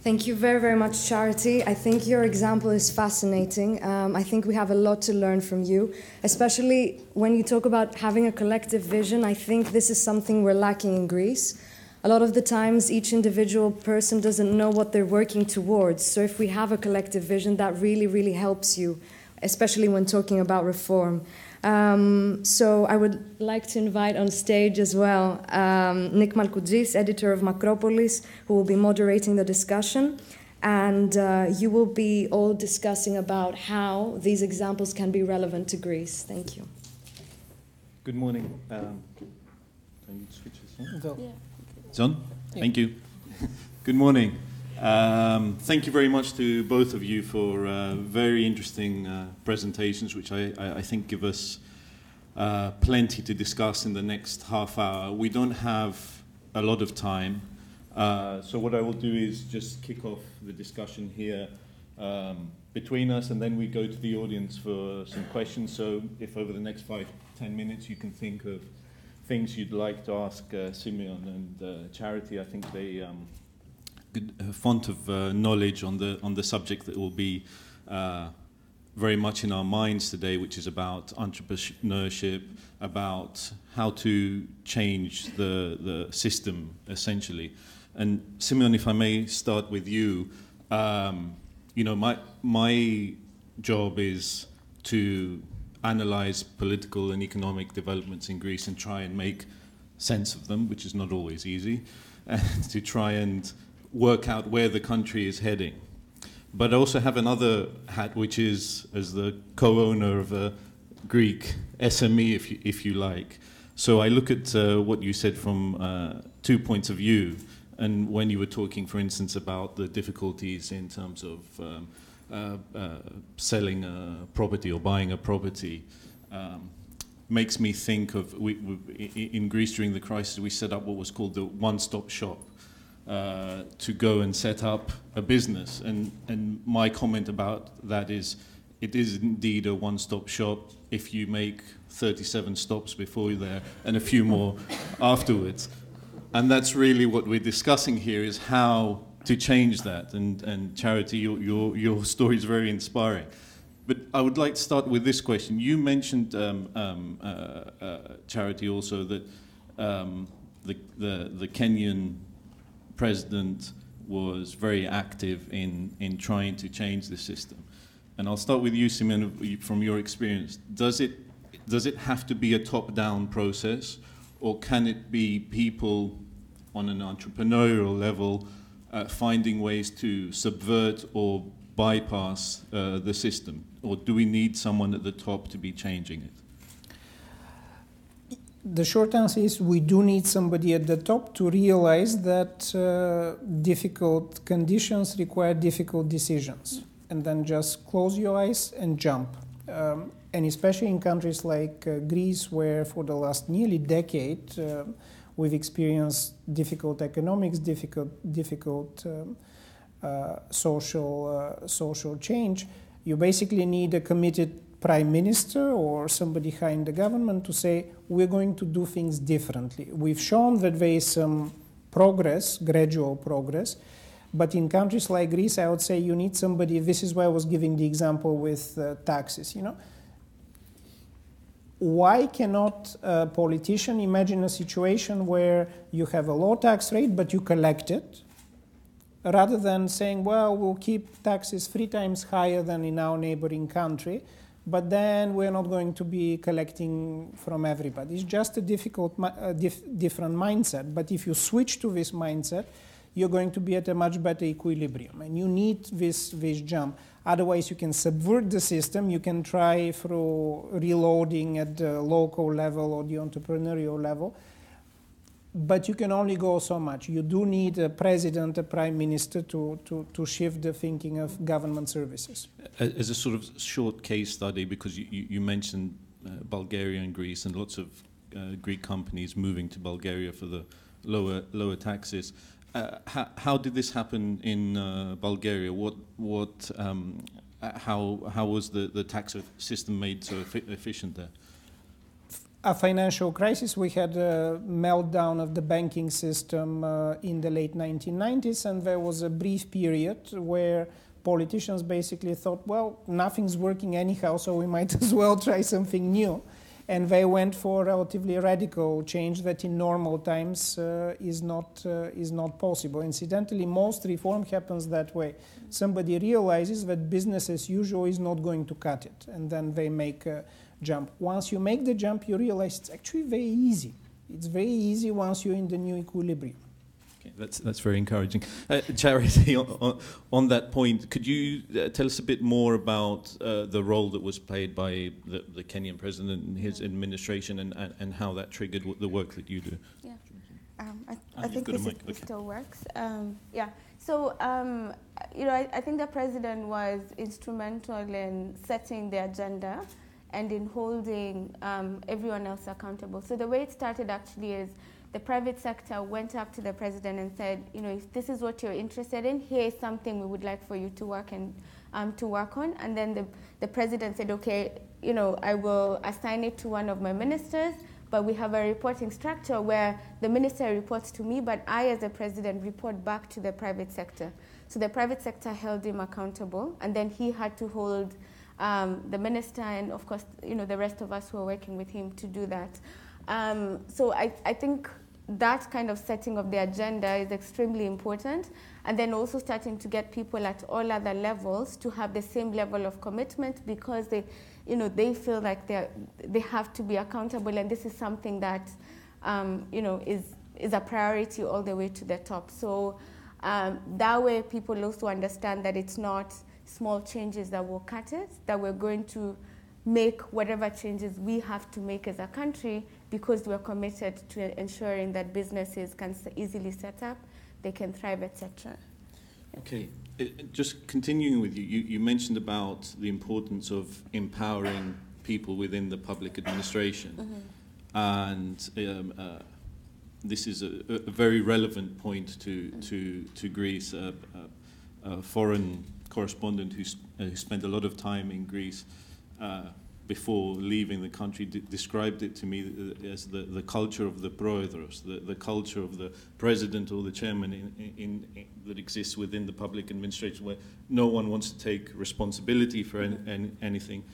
Thank you very, very much, Charity. I think your example is fascinating. I think we have a lot to learn from you, especially when you talk about having a collective vision. I think this is something we're lacking in Greece. A lot of the times, each individual person doesn't know what they're working towards. So if we have a collective vision, that really, really helps you, especially when talking about reform. So I would like to invite on stage as well Nick Maltzoukis, editor of MacroPolis, who will be moderating the discussion. And you will be all discussing about how these examples can be relevant to Greece. Thank you. Good morning. Can you switch this on? Yeah. It's on? Yeah. Thank you. Good morning. Thank you very much to both of you for very interesting presentations, which I think give us plenty to discuss in the next half hour. We don't have a lot of time, so what I will do is just kick off the discussion here between us, and then we go to the audience for some questions. So if over the next 5-10 minutes you can think of things you'd like to ask Simeon and Charity, I think they font of knowledge on the subject that will be very much in our minds today, which is about entrepreneurship, about how to change the system, essentially. And Simeon, if I may start with you, you know, my job is to analyze political and economic developments in Greece and try and make sense of them, which is not always easy, and to try and work out where the country is heading. But I also have another hat, which is as the co-owner of a Greek SME, if you like. So I look at what you said from 2 points of view, and when you were talking, for instance, about the difficulties in terms of selling a property or buying a property, makes me think of, in Greece during the crisis, we set up what was called the one-stop shop. To go and set up a business, and my comment about that is, it is indeed a one-stop shop if you make 37 stops before you're there and a few more afterwards. And that's really what we're discussing here, is how to change that. And Charity, your story is very inspiring. But I would like to start with this question. You mentioned, Charity, also that the Kenyan president was very active in trying to change the system. And I'll start with you, Simeon, from your experience. Does it have to be a top-down process, or can it be people on an entrepreneurial level finding ways to subvert or bypass the system? Or do we need someone at the top to be changing it? The short answer is we do need somebody at the top to realize that difficult conditions require difficult decisions, and then just close your eyes and jump. And especially in countries like Greece, where for the last nearly decade we've experienced difficult economics, difficult social change, you basically need a committed prime minister or somebody high in the government to say, we're going to do things differently. We've shown that there is some progress, gradual progress, but in countries like Greece, I would say you need somebody. This is why I was giving the example with taxes. You know, why cannot a politician imagine a situation where you have a low tax rate, but you collect it, rather than saying, well, we'll keep taxes 3 times higher than in our neighboring country, but then we're not going to be collecting from everybody. It's just a different mindset. But if you switch to this mindset, you're going to be at a much better equilibrium. And you need this jump. Otherwise, you can subvert the system. You can try through reloading at the local level or the entrepreneurial level. But you can only go so much. You do need a president, a prime minister to shift the thinking of government services. As a sort of short case study, because you mentioned Bulgaria and Greece, and lots of Greek companies moving to Bulgaria for the lower taxes. How did this happen in Bulgaria? How was the tax system made so efficient there? a financial crisis. We had a meltdown of the banking system in the late 1990s, and there was a brief period where politicians basically thought, well, nothing's working anyhow, so we might as well try something new. And they went for a relatively radical change that in normal times is not possible. Incidentally, most reform happens that way. Somebody realizes that business as usual is not going to cut it, and then they make a jump. Once you make the jump, you realize it's actually very easy. It's very easy once you're in the new equilibrium. That's very encouraging. Charity, on that point, could you tell us a bit more about the role that was played by the Kenyan president and his administration, and how that triggered the work that you do? Yeah, I think this still works. Yeah. So, I think the president was instrumental in setting the agenda and in holding everyone else accountable. So the way it started actually is the private sector went up to the president and said, if this is what you're interested in, here is something we would like for you to work on. And then the president said, okay, I will assign it to one of my ministers, but we have a reporting structure where the minister reports to me, but I, as a president, report back to the private sector. So the private sector held him accountable, and then he had to hold the minister and, of course, the rest of us who are working with him to do that. So I think that kind of setting of the agenda is extremely important, and then also starting to get people at all other levels to have the same level of commitment, because they feel like they have to be accountable, and this is something that is a priority all the way to the top. So that way people also understand that it's not small changes that will cut it, that we're going to make whatever changes we have to make as a country, because we're committed to ensuring that businesses can easily set up, they can thrive, etc. Okay, just continuing with you, you mentioned about the importance of empowering people within the public administration, and this is a very relevant point to Greece. A foreign correspondent who spent a lot of time in Greece before leaving the country described it to me as the culture of the proedros, the culture of the president or the chairman that exists within the public administration, where no one wants to take responsibility for anything.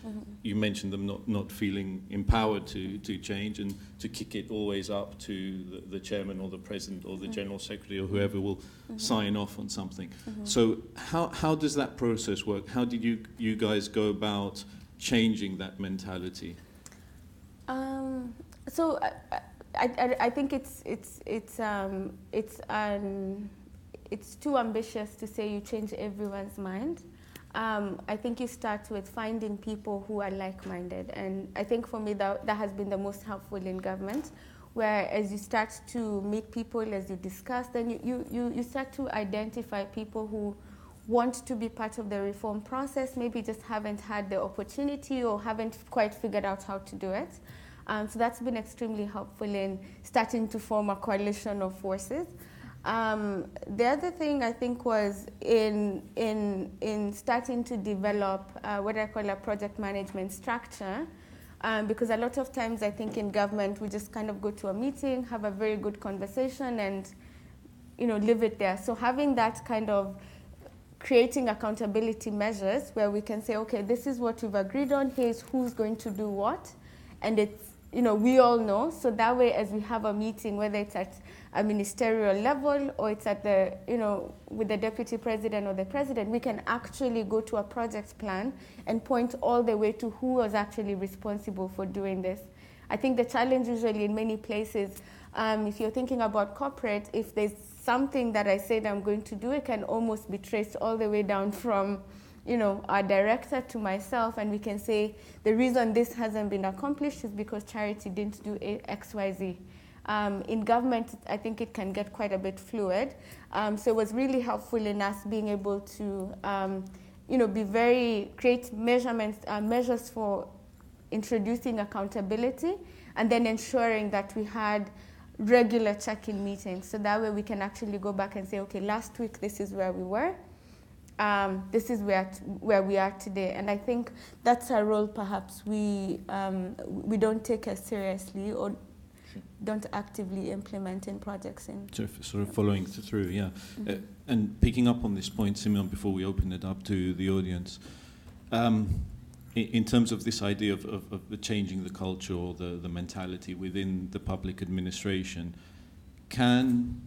You mentioned them not feeling empowered to change, and to kick it always up to the chairman or the president or the general secretary or whoever will sign off on something. So how does that process work? How did you guys go about changing that mentality? So I think it's too ambitious to say you change everyone's mind. I think you start with finding people who are like-minded, and I think for me that has been the most helpful in government, where as you start to meet people, as you discuss, then you start to identify people who want to be part of the reform process, maybe just haven't had the opportunity or haven't quite figured out how to do it. So that's been extremely helpful in starting to form a coalition of forces. The other thing I think was in starting to develop what I call a project management structure, because a lot of times I think in government we just kind of go to a meeting, have a very good conversation, and leave it there. So having that kind of creating accountability measures where we can say, okay, this is what we've agreed on, here's who's going to do what, and it's, we all know. So that way, as we have a meeting, whether it's at a ministerial level or it's at the, with the deputy president or the president, we can actually go to a project plan and point all the way to who was actually responsible for doing this. I think the challenge usually in many places, if you're thinking about corporate, if there's something that I said I'm going to do, it can almost be traced all the way down from, our director to myself, and we can say the reason this hasn't been accomplished is because Charity didn't do X, Y, Z. In government, I think it can get quite a bit fluid. So it was really helpful in us being able to, create measures for introducing accountability, and then ensuring that we had regular check-in meetings. So that way we can actually go back and say, okay, last week this is where we were. this is where we are today. And I think that's a role perhaps we don't take as seriously or don't actively implement in projects. Sort of following through, yeah. And picking up on this point, Simeon, before we open it up to the audience, in terms of this idea of the changing the culture or the mentality within the public administration, can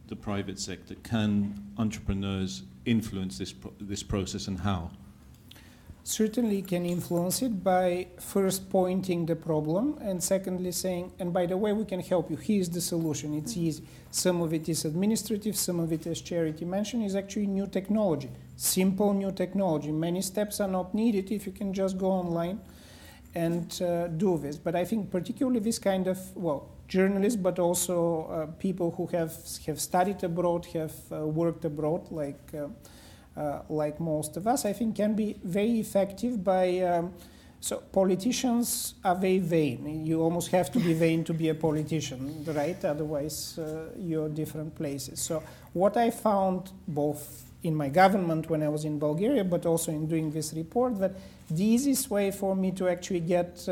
the private sector, can entrepreneurs influence this process, and how? Certainly can influence it by first pointing the problem and secondly saying, and by the way, we can help you. Here's the solution. It's easy. Some of it is administrative, some of it, as Charity mentioned, is actually new technology. Simple new technology. Many steps are not needed if you can just go online and do this. But I think particularly this kind of, journalists, but also people who have studied abroad, have worked abroad, like most of us, I think can be very effective by, so politicians are very vain. You almost have to be vain to be a politician, right? Otherwise you're different places. So what I found both in my government when I was in Bulgaria, but also in doing this report, that the easiest way for me to actually get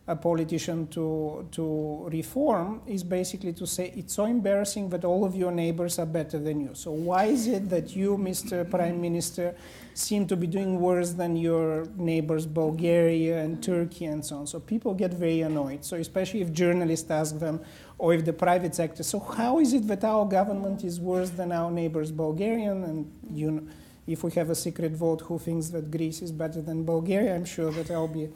a politician to reform is basically to say it's so embarrassing that all of your neighbors are better than you. So why is it that you, Mr. Prime Minister, seem to be doing worse than your neighbors Bulgaria and Turkey and so on? So people get very annoyed. So especially if journalists ask them, or if the private sector, so how is it that our government is worse than our neighbors Bulgarian? And if we have a secret vote, who thinks that Greece is better than Bulgaria? I'm sure that I'll be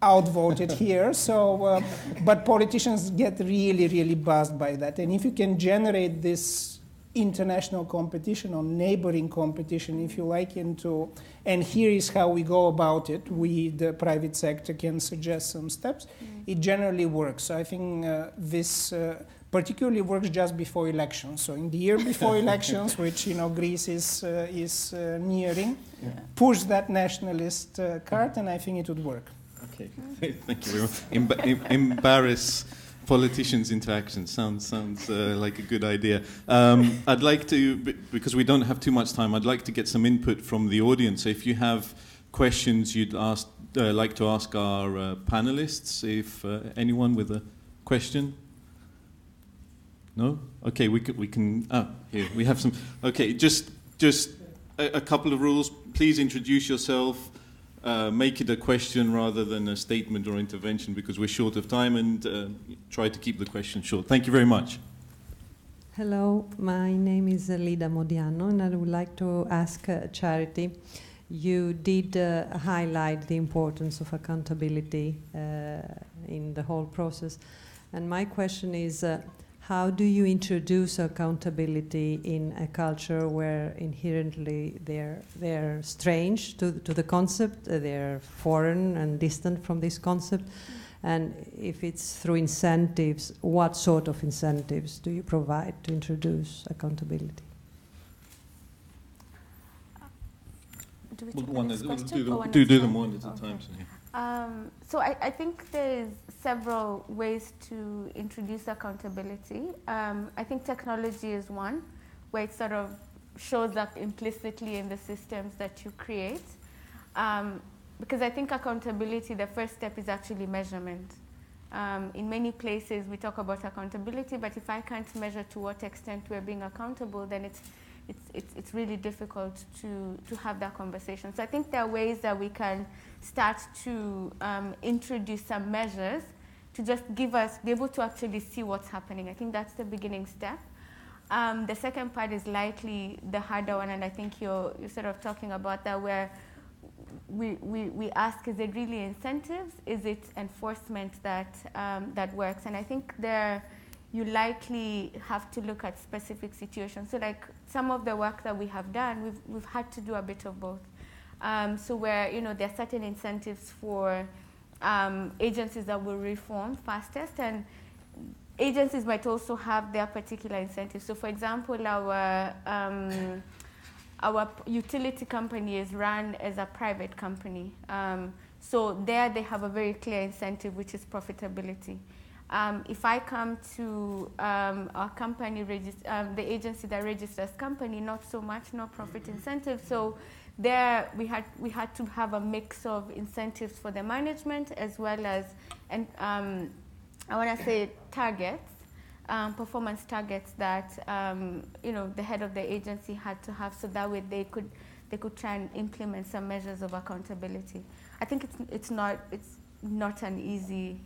outvoted here. So, but politicians get really, really buzzed by that. And if you can generate this international competition or neighboring competition, if you like, and here is how we go about it, we, the private sector, can suggest some steps, it generally works. So I think this particularly works just before elections. So in the year before elections, which Greece is nearing, push that nationalist card, and I think it would work. Okay, thank you very much. Embarrass politicians into action sounds like a good idea. I'd like to, because we don't have too much time, I'd like to get some input from the audience. So if you have questions you'd like to ask our panelists, if anyone with a question? No? Okay, we can. Here we have some. Okay, just a couple of rules. Please introduce yourself. Make it a question rather than a statement or intervention, because we're short of time, and try to keep the question short. Thank you very much. Hello, my name is Lida Modiano, and I would like to ask Charity. You did highlight the importance of accountability in the whole process, and my question is, how do you introduce accountability in a culture where inherently they're strange to the concept, they're foreign and distant from this concept? And if it's through incentives, what sort of incentives do you provide to introduce accountability? Do we Do them one at a time. So I think there's several ways to introduce accountability. I think technology is one, where it sort of shows up implicitly in the systems that you create. Because I think accountability, the first step is actually measurement. In many places we talk about accountability, but if I can't measure to what extent we're being accountable, then it's really difficult to have that conversation. So I think there are ways that we can start to introduce some measures to just be able to actually see what's happening. I think that's the beginning step. The second part is likely the harder one, and I think you're sort of talking about that, where we ask, is it really incentives? Is it enforcement that works? And I think you likely have to look at specific situations. So like some of the work that we have done, we've had to do a bit of both. So where there are certain incentives for agencies that will reform fastest, and agencies might also have their particular incentives. So for example, our utility company is run as a private company. So there they have a very clear incentive, which is profitability. If I come to our company, the agency that registers company, not so much, no profit incentive. So there we had to have a mix of incentives for the management as well as, and I want to say targets, performance targets that the head of the agency had to have, so that way they could try and implement some measures of accountability. I think it's not an easy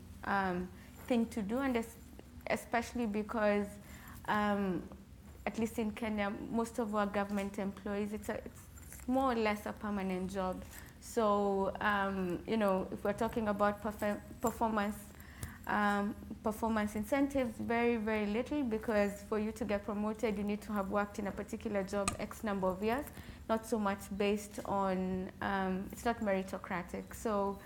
thing to do, and especially because at least in Kenya, most of our government employees, it's more or less a permanent job. So if we're talking about performance incentives, very, very little, because for you to get promoted, you need to have worked in a particular job X number of years, not so much based on, it's not meritocratic. So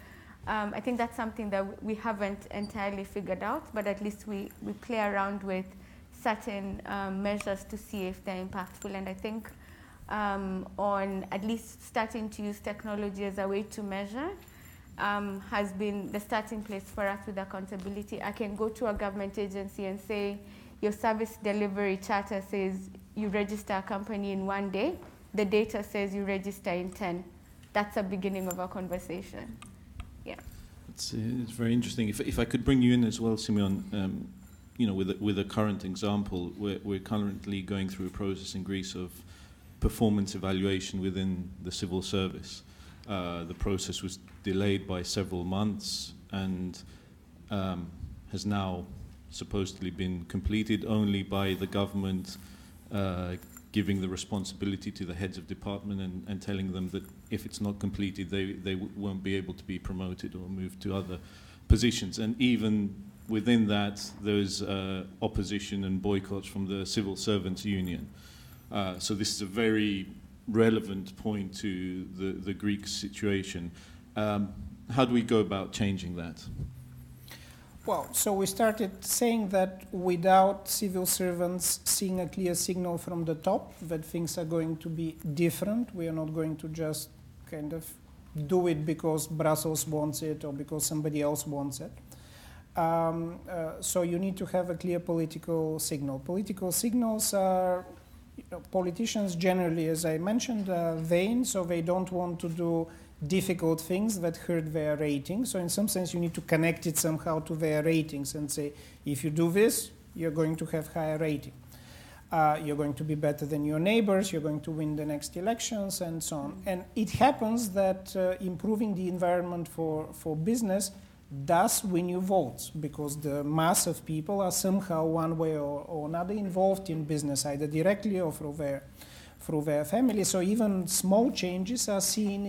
I think that's something that we haven't entirely figured out, but at least we play around with certain measures to see if they're impactful. And I think on at least starting to use technology as a way to measure has been the starting place for us with accountability. I can go to a government agency and say, your service delivery charter says you register a company in 1 day. The data says you register in 10. That's a beginning of a conversation. Yeah. It's very interesting. If I could bring you in as well, Simeon, with a current example, we're currently going through a process in Greece of performance evaluation within the civil service. The process was delayed by several months and has now supposedly been completed only by the government giving the responsibility to the heads of department and telling them that if it's not completed, they won't be able to be promoted or moved to other positions. And even within that, there's opposition and boycotts from the Civil Servants Union. So this is a very relevant point to the Greek situation. How do we go about changing that? Well, so we started saying that without civil servants seeing a clear signal from the top that things are going to be different, we are not going to just kind of do it because Brussels wants it or because somebody else wants it. So you need to have a clear political signal. Political signals are, politicians generally, as I mentioned, are vain, so they don't want to do difficult things that hurt their ratings. So in some sense, you need to connect it somehow to their ratings and say, if you do this, you're going to have higher rating. You're going to be better than your neighbors, you're going to win the next elections, and so on. And it happens that improving the environment for business does win you votes, because the mass of people are somehow one way or another involved in business, either directly or through their family. So even small changes are seen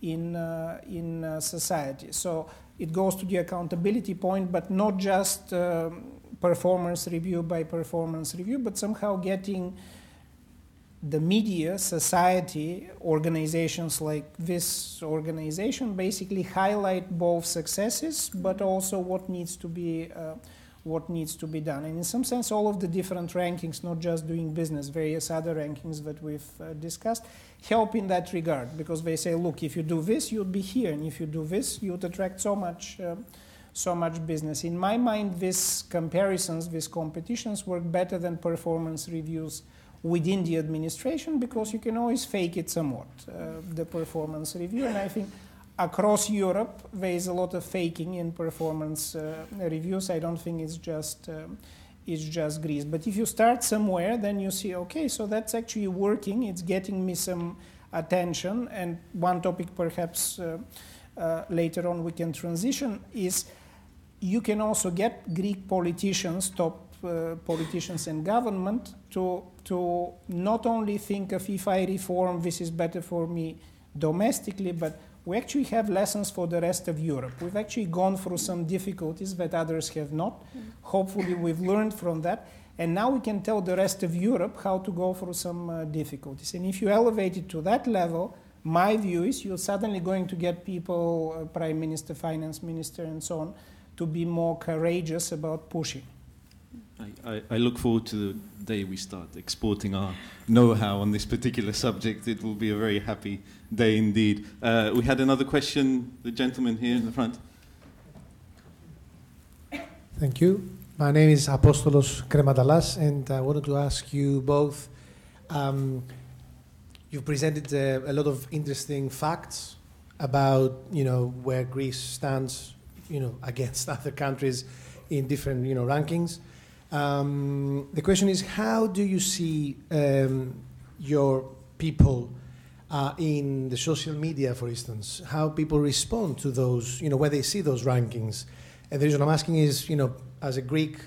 in society. So it goes to the accountability point, but not just performance review by performance review, but somehow getting the media, society, organizations like this organization basically highlight both successes, but also what needs to be done. And in some sense, all of the different rankings, not just doing business, various other rankings that we've discussed, help in that regard, because they say, look, if you do this, you'd be here, and if you do this, you'd attract so much business. In my mind, these comparisons, these competitions work better than performance reviews within the administration, because you can always fake it somewhat, the performance review. And I think across Europe, there is a lot of faking in performance reviews. I don't think it's just Greece. But if you start somewhere, then you see, okay, so that's actually working. It's getting me some attention. And one topic perhaps later on we can transition is you can also get Greek politicians, top politicians and government to not only think of, if I reform, this is better for me domestically, but we actually have lessons for the rest of Europe. We've actually gone through some difficulties that others have not. Hopefully we've learned from that. And now we can tell the rest of Europe how to go through some difficulties. And if you elevate it to that level, my view is you're suddenly going to get people, Prime Minister, Finance Minister, and so on, to be more courageous about pushing. I look forward to the day we start exporting our know-how on this particular subject. It will be a very happy day indeed. We had another question, the gentleman here in the front. Thank you. My name is Apostolos Kremadalas, and I wanted to ask you both. You've presented a lot of interesting facts about, where Greece stands, against other countries in different, rankings. The question is, how do you see your people in the social media, for instance, how people respond to those, where they see those rankings? And the reason I'm asking is, as a Greek,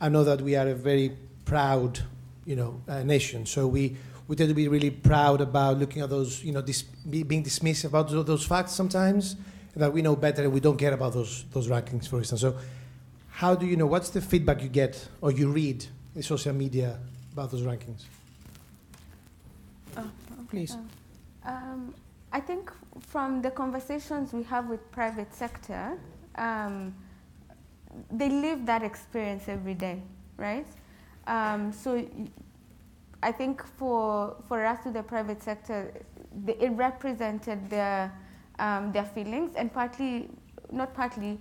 I know that we are a very proud, nation. So we tend to be really proud about looking at those, being dismissive about those facts sometimes, that we know better and we don't care about those rankings, for instance. So how do you know, what's the feedback you get or you read in social media about those rankings? Please. I think from the conversations we have with private sector, they live that experience every day, right? So I think for us to the private sector, it represented their feelings, and not partly,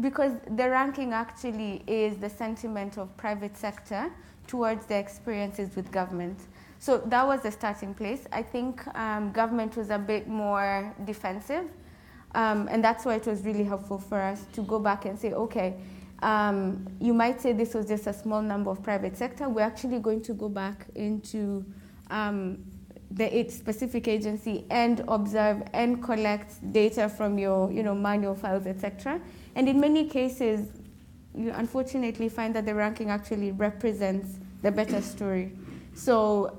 because the ranking actually is the sentiment of private sector towards their experiences with government. So that was the starting place. I think government was a bit more defensive, and that's why it was really helpful for us to go back and say, okay, you might say this was just a small number of private sector. We're actually going to go back into the specific agency and observe and collect data from your manual files, etc. And in many cases, you unfortunately find that the ranking actually represents the better story. So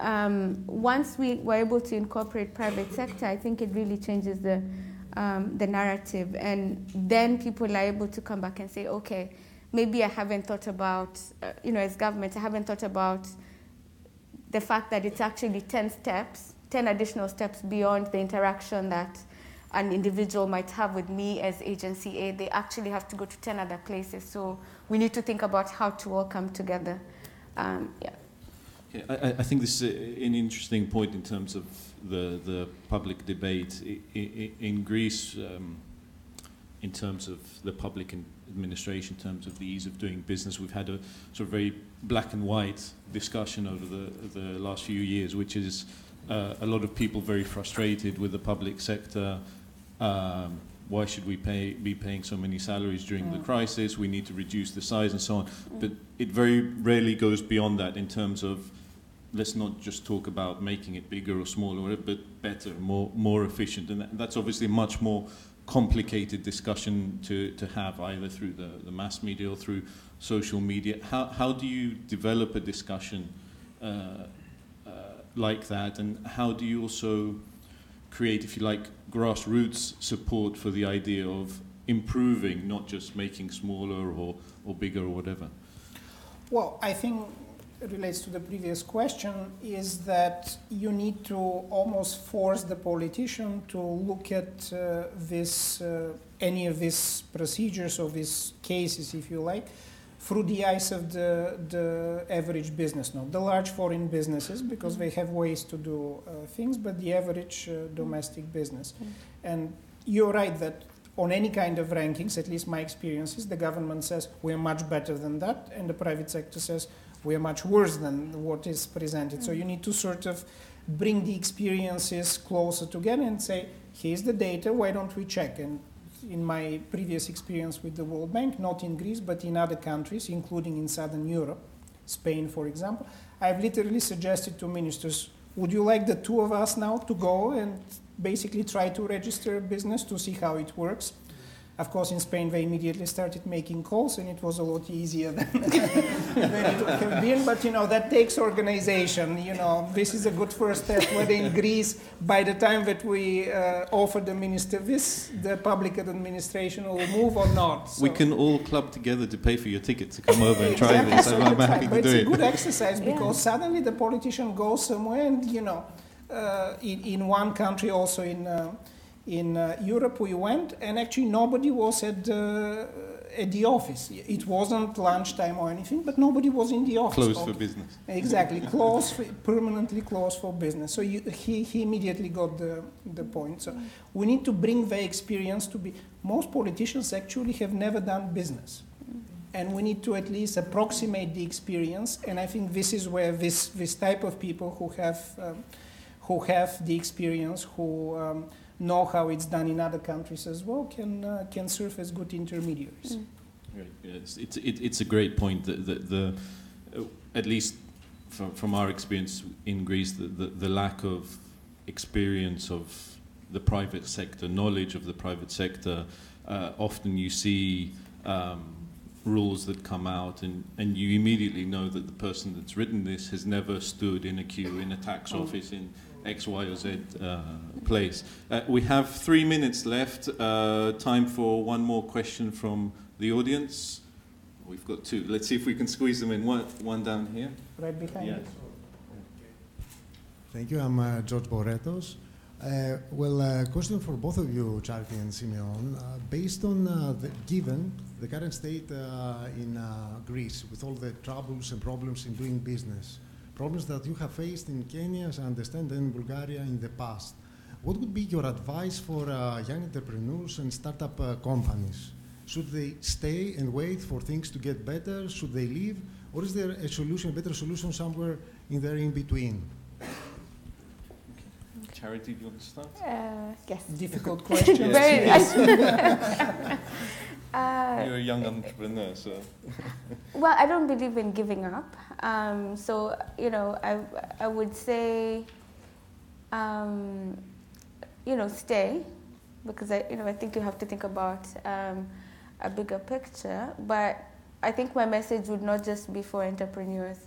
once we were able to incorporate private sector, I think it really changes the narrative, and then people are able to come back and say, okay, maybe I haven't thought about, as government, I haven't thought about the fact that it's actually 10 additional steps beyond the interaction that an individual might have with me as agency A. They actually have to go to 10 other places. So we need to think about how to all come together. I think this is an interesting point in terms of the public debate in Greece, in terms of the public administration, in terms of the ease of doing business. We've had a sort of very black and white discussion over the last few years, which is a lot of people very frustrated with the public sector. Why should we be paying so many salaries during the crisis? We need to reduce the size and so on. But it very rarely goes beyond that in terms of, let's not just talk about making it bigger or smaller, whatever, but better, more efficient. And that's obviously a much more complicated discussion to have, either through the mass media or through social media. How do you develop a discussion like that, and how do you also create, if you like, grassroots support for the idea of improving, not just making smaller or bigger or whatever? Well, I think it relates to the previous question, is that you need to almost force the politician to look at any of these procedures or these cases, if you like, through the eyes of the average business, not the large foreign businesses, because they have ways to do things, but the average domestic business. And you're right that on any kind of rankings, at least my experience is, the government says we're much better than that, and the private sector says we're much worse than what is presented. So you need to sort of bring the experiences closer together and say, here's the data, why don't we check? And in my previous experience with the World Bank, not in Greece, but in other countries, including in Southern Europe, Spain, for example, I've literally suggested to ministers, would you like the two of us now to go and basically try to register a business to see how it works? Of course, in Spain, they immediately started making calls, and it was a lot easier than it would have been. But, that takes organization. This is a good first step. Whether in Greece, by the time that we offer the minister this, the public administration will move or not. So we can all club together to pay for your ticket to come over and try this. So I'm happy to do it. It's a good exercise, because suddenly the politician goes somewhere, and, in one country, also in Europe, we went, and actually nobody was at the office. It wasn't lunchtime or anything, but nobody was in the office. Closed for business. Exactly, permanently closed for business. So he immediately got the point. So we need to bring the experience to be. Most politicians actually have never done business. and we need to at least approximate the experience. And I think this is where this type of people who have the experience, who know how it's done in other countries as well, can serve as good intermediaries. Right. Yes. It's a great point that at least from our experience in Greece, the lack of experience of the private sector, knowledge of the private sector, often you see rules that come out and you immediately know that the person that's written this has never stood in a queue in a tax office in X, Y, or Z place. We have 3 minutes left. Time for one more question from the audience. We've got two. Let's see if we can squeeze them in. One down here. Right behind you. Thank you. I'm George Boretos. Question for both of you, Charity and Simeon. Based on given the current state in Greece, with all the troubles and problems in doing business, problems that you have faced in Kenya, as I understand, and in Bulgaria in the past, what would be your advice for young entrepreneurs and startup companies? Should they stay and wait for things to get better? Should they leave? Or is there a solution, a better solution somewhere in there in between? Charity, do you want to start? Yes. Difficult question. Very You're a young entrepreneur, so. Well, I don't believe in giving up. So, I would say, stay, because I think you have to think about a bigger picture. But I think my message would not just be for entrepreneurs.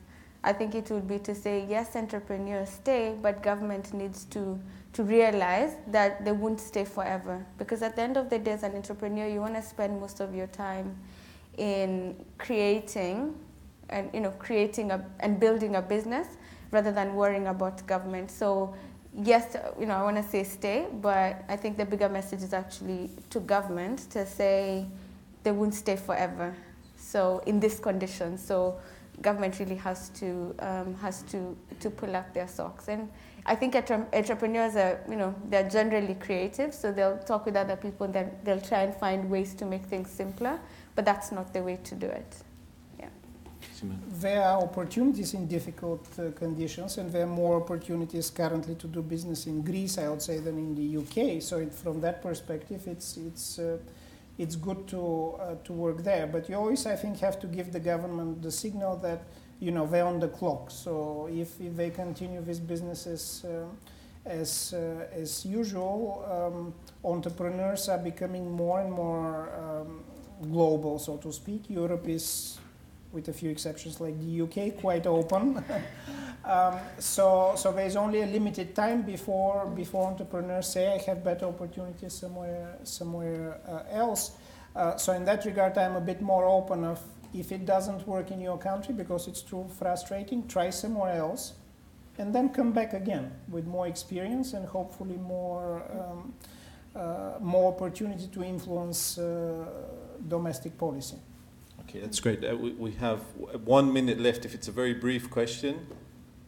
I think it would be to say, yes, entrepreneurs stay, but government needs to realize that they won't stay forever. Because at the end of the day, as an entrepreneur, you want to spend most of your time in creating and and building a business rather than worrying about government. So yes, I want to say stay, but I think the bigger message is actually to government to say they won't stay forever. So in this condition, so government really has to pull up their socks. And I think entrepreneurs are, they're generally creative, so they'll talk with other people and then they'll try and find ways to make things simpler, but that's not the way to do it. Yeah. There are opportunities in difficult conditions, and there are more opportunities currently to do business in Greece, I would say, than in the UK. So from that perspective, it's good to work there. But you always, I think, have to give the government the signal that, they're on the clock. So if they continue these businesses as usual, entrepreneurs are becoming more and more global, so to speak. Europe is, with a few exceptions like the UK, quite open. So there's only a limited time before entrepreneurs say, I have better opportunities somewhere else. So in that regard, I'm a bit more open of, if it doesn't work in your country because it's too frustrating, try somewhere else, and then come back again with more experience and hopefully more opportunity to influence domestic policy. Okay, that's great. We have 1 minute left. If it's a very brief question.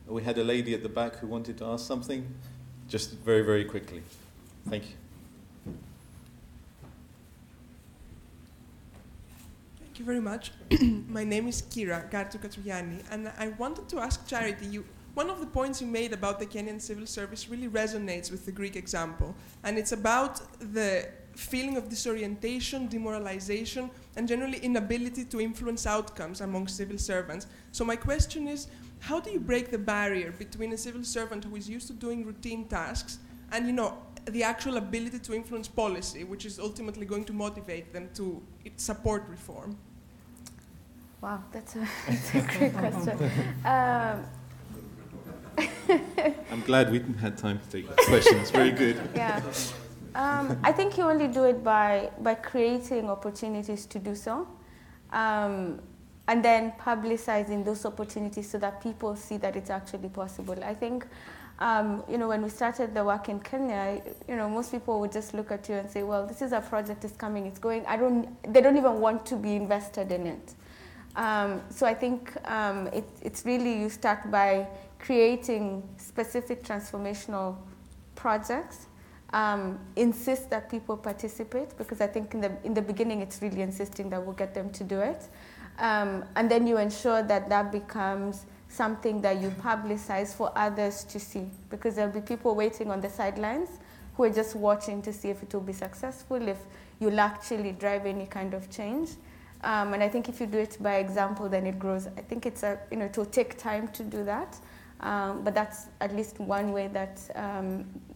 We had a lady at the back who wanted to ask something. Just very, very quickly. Thank you. Thank you very much. My name is Kira Gartsu-Katsugianni, and I wanted to ask Charity, one of the points you made about the Kenyan civil service really resonates with the Greek example, and it's about the feeling of disorientation, demoralization, and generally inability to influence outcomes among civil servants. So my question is, how do you break the barrier between a civil servant who is used to doing routine tasks and, the actual ability to influence policy, which is ultimately going to motivate them to support reform? Wow, that's a great question. I'm glad we didn't have time to take that question. It's very good. Yeah. I think you only do it by creating opportunities to do so. And then publicizing those opportunities so that people see that it's actually possible. I think, when we started the work in Kenya, most people would just look at you and say, well, this is a project that's coming, it's going. They don't even want to be invested in it. So I think it's really, you start by creating specific transformational projects, insist that people participate, because I think in the beginning it's really insisting that we'll get them to do it. And then you ensure that that becomes something that you publicize for others to see, because there'll be people waiting on the sidelines who are just watching to see if it will be successful, if you'll actually drive any kind of change. And I think if you do it by example, then it grows. I think it will take time to do that, but that's at least one way that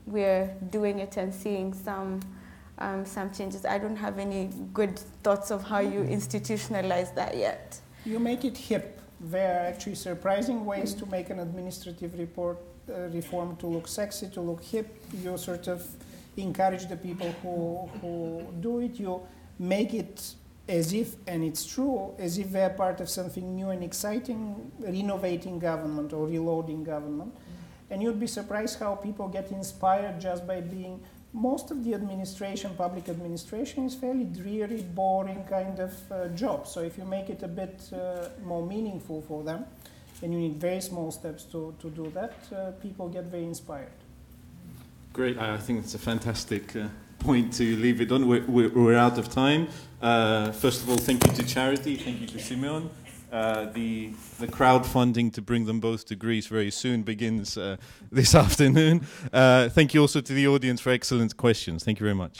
we're doing it and seeing some changes. I don't have any good thoughts of how you institutionalize that yet. You make it hip. There are actually surprising ways to make an administrative reform to look sexy, to look hip. You sort of encourage the people who do it. You make it as if, and it's true, as if they're part of something new and exciting, renovating government or reloading government. And you'd be surprised how people get inspired just by being. Most of the administration, public administration, is fairly dreary, boring kind of job. So if you make it a bit more meaningful for them, and you need very small steps to do that, people get very inspired. Great, I think it's a fantastic point to leave it on. We're out of time. First of all, thank you to Charity, thank you to Simeon. The crowdfunding to bring them both to Greece very soon begins this afternoon. Thank you also to the audience for excellent questions. Thank you very much.